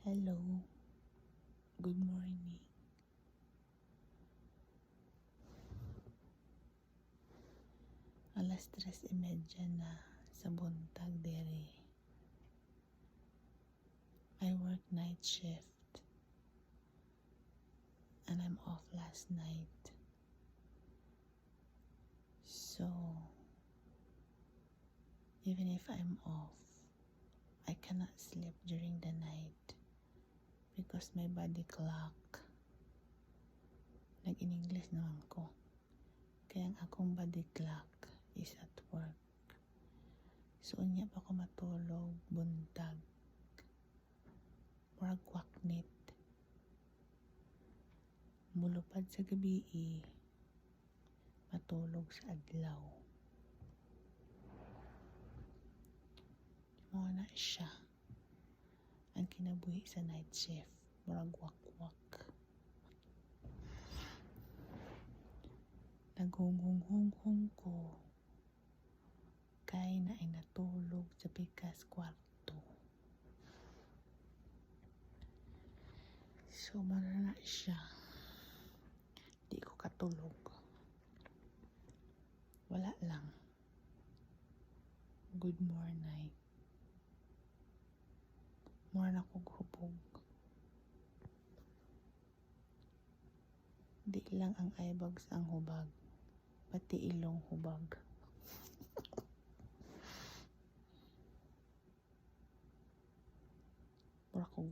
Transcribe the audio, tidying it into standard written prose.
Hello, good morning. Alas 3:30 na sa buntag dere. I work night shift and I'm off last night. So, even if I'm off, I cannot sleep during the night because my body clock, nag-in-English naman ko, kaya ang akong body clock is at work. So, unya pa ako matulog buntag. Murag waknit. Mulupad sa gabi, matulog sa adlaw. Mo na siya ang kinabuhi sa night shift. Murag wakwak. Naghunghung-hunghung ko kay na ay natulog sa pikas kwarto. So, marana siya. Di ko katulog. Wala lang. Good morning. Mura na ko hubog. Di lang ang eyebags ang hubag. Pati ilong hubag. Mura ko